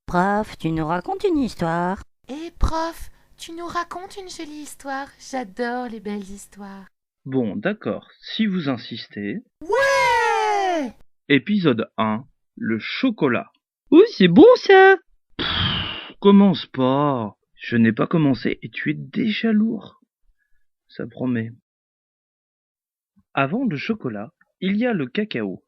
Prof, tu nous racontes une histoire? Eh prof, tu nous racontes une jolie histoire. J'adore les belles histoires. Bon, d'accord, si vous insistez. Ouais. Épisode 1, le chocolat. Oh, c'est bon ça! Commence pas. Je n'ai pas commencé et tu es déjà lourd. Ça promet. Avant le chocolat, il y a le cacao.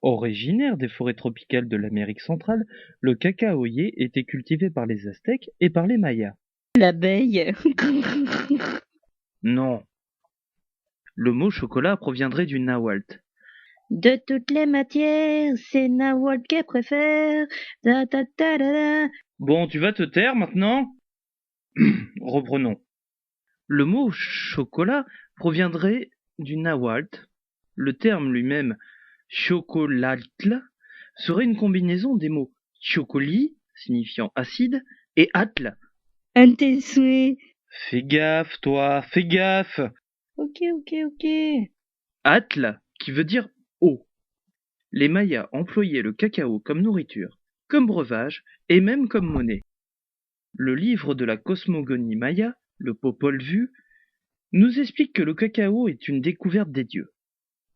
Originaire des forêts tropicales de l'Amérique centrale, le cacaoyer était cultivé par les Aztèques et par les Mayas. L'abeille. Non. Le mot chocolat proviendrait du nahuatl. De toutes les matières, c'est Nawal qui préfère. Da, da, da, da, da. Bon, tu vas te taire maintenant? Reprenons. Le mot chocolat proviendrait du nahuatl. Le terme lui-même, chocolatl, serait une combinaison des mots chocoli, signifiant acide, et atl. Un de tes souhaits. Fais gaffe, toi, fais gaffe. Ok. Atl, qui veut dire eau. Les Mayas employaient le cacao comme nourriture, comme breuvage et même comme monnaie. Le livre de la cosmogonie maya, le Popol Vuh, nous explique que le cacao est une découverte des dieux.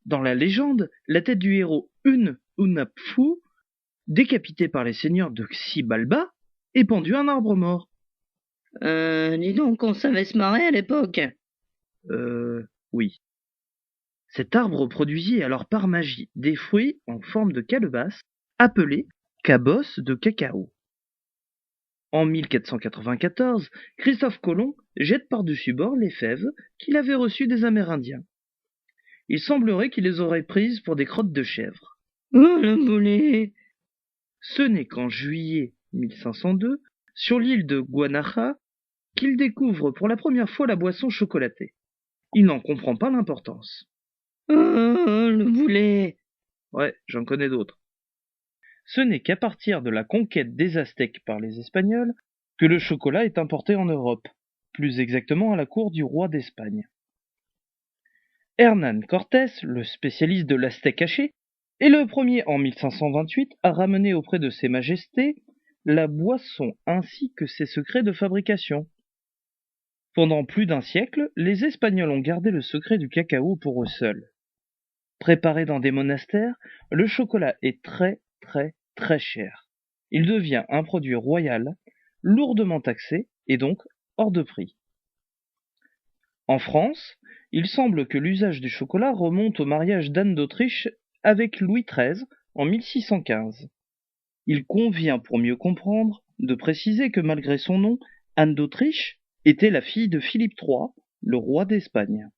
Dans la légende, la tête du héros Hunapfu, décapité par les seigneurs de Xibalba, est pendue à un arbre mort. Dis donc, on savait se marrer à l'époque. Oui. Cet arbre produisit alors par magie des fruits en forme de calebasse, appelés cabosses de cacao. En 1494, Christophe Colomb jette par-dessus bord les fèves qu'il avait reçues des Amérindiens. Il semblerait qu'il les aurait prises pour des crottes de chèvre. Oh, le boulet. Ce n'est qu'en juillet 1502, sur l'île de Guanaja, qu'il découvre pour la première fois la boisson chocolatée. Il n'en comprend pas l'importance. Oh, le boulet. Ouais, j'en connais d'autres. Ce n'est qu'à partir de la conquête des Aztèques par les Espagnols que le chocolat est importé en Europe, plus exactement à la cour du roi d'Espagne. Hernán Cortés, le spécialiste de l'Aztèque caché, est le premier en 1528 à ramener auprès de ses majestés la boisson ainsi que ses secrets de fabrication. Pendant plus d'un siècle, les Espagnols ont gardé le secret du cacao pour eux seuls. Préparé dans des monastères, le chocolat est très cher. Il devient un produit royal, lourdement taxé et donc hors de prix. En France, il semble que l'usage du chocolat remonte au mariage d'Anne d'Autriche avec Louis XIII en 1615. Il convient, pour mieux comprendre, de préciser que malgré son nom, Anne d'Autriche était la fille de Philippe III, le roi d'Espagne.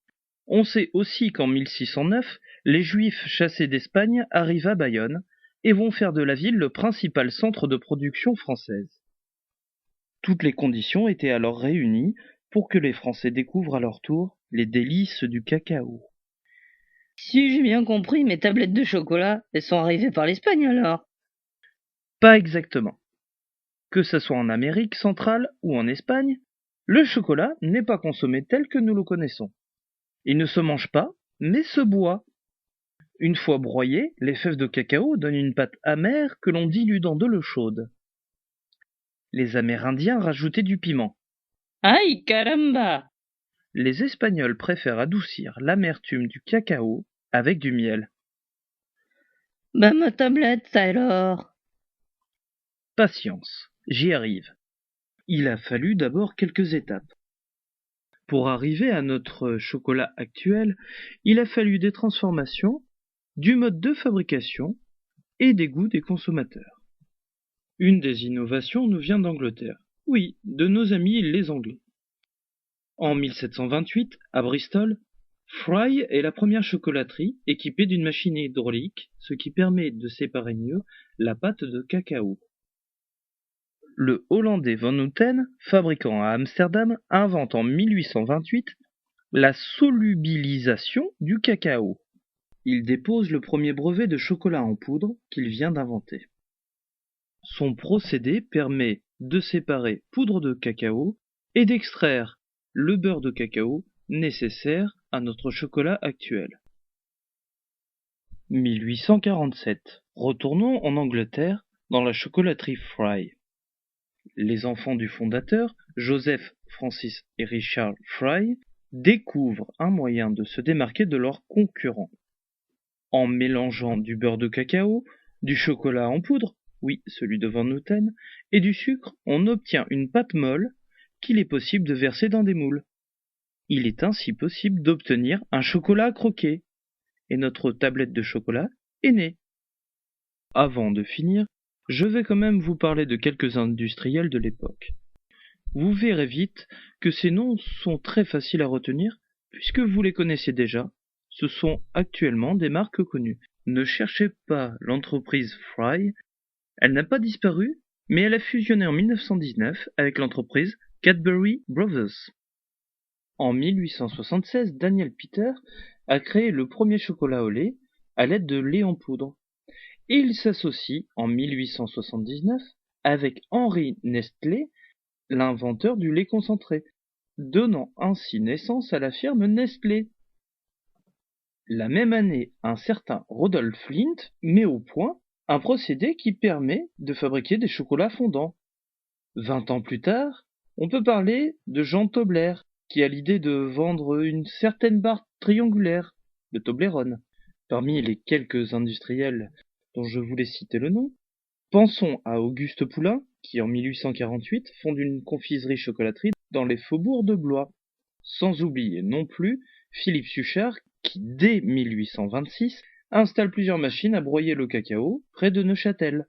On sait aussi qu'en 1609, les Juifs chassés d'Espagne arrivent à Bayonne et vont faire de la ville le principal centre de production française. Toutes les conditions étaient alors réunies pour que les Français découvrent à leur tour les délices du cacao. Si j'ai bien compris, mes tablettes de chocolat, elles sont arrivées par l'Espagne alors. Pas exactement. Que ce soit en Amérique centrale ou en Espagne, le chocolat n'est pas consommé tel que nous le connaissons. Il ne se mange pas, mais se boit. Une fois broyées, les fèves de cacao donnent une pâte amère que l'on dilue dans de l'eau chaude. Les Amérindiens rajoutaient du piment. Aïe, caramba! Les Espagnols préfèrent adoucir l'amertume du cacao avec du miel. Bah, ma tablette, alors. Patience, j'y arrive. Il a fallu d'abord quelques étapes. Pour arriver à notre chocolat actuel, il a fallu des transformations, du mode de fabrication et des goûts des consommateurs. Une des innovations nous vient d'Angleterre. Oui, de nos amis les Anglais. En 1728, à Bristol, Fry est la première chocolaterie équipée d'une machine hydraulique, ce qui permet de séparer mieux la pâte de cacao. Le Hollandais Van Houten, fabricant à Amsterdam, invente en 1828 la solubilisation du cacao. Il dépose le premier brevet de chocolat en poudre qu'il vient d'inventer. Son procédé permet de séparer poudre de cacao et d'extraire le beurre de cacao nécessaire à notre chocolat actuel. 1847. Retournons en Angleterre dans la chocolaterie Fry. Les enfants du fondateur, Joseph, Francis et Richard Fry, découvrent un moyen de se démarquer de leurs concurrents. En mélangeant du beurre de cacao, du chocolat en poudre, oui, celui de Van Houten, et du sucre, on obtient une pâte molle qu'il est possible de verser dans des moules. Il est ainsi possible d'obtenir un chocolat à croquer. Et notre tablette de chocolat est née. Avant de finir, je vais quand même vous parler de quelques industriels de l'époque. Vous verrez vite que ces noms sont très faciles à retenir puisque vous les connaissez déjà. Ce sont actuellement des marques connues. Ne cherchez pas l'entreprise Fry, elle n'a pas disparu, mais elle a fusionné en 1919 avec l'entreprise Cadbury Brothers. En 1876, Daniel Peter a créé le premier chocolat au lait à l'aide de lait en poudre. Et il s'associe en 1879 avec Henri Nestlé, l'inventeur du lait concentré, donnant ainsi naissance à la firme Nestlé. La même année, un certain Rodolphe Flint met au point un procédé qui permet de fabriquer des chocolats fondants. 20 ans plus tard, on peut parler de Jean Tobler, qui a l'idée de vendre une certaine barre triangulaire, de Toblerone. Parmi les quelques industriels dont je voulais citer le nom, pensons à Auguste Poulain, qui en 1848 fonde une confiserie-chocolaterie dans les faubourgs de Blois. Sans oublier non plus Philippe Suchard, qui dès 1826 installe plusieurs machines à broyer le cacao près de Neuchâtel.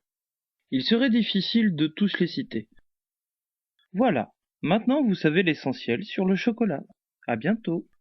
Il serait difficile de tous les citer. Voilà, maintenant vous savez l'essentiel sur le chocolat. À bientôt.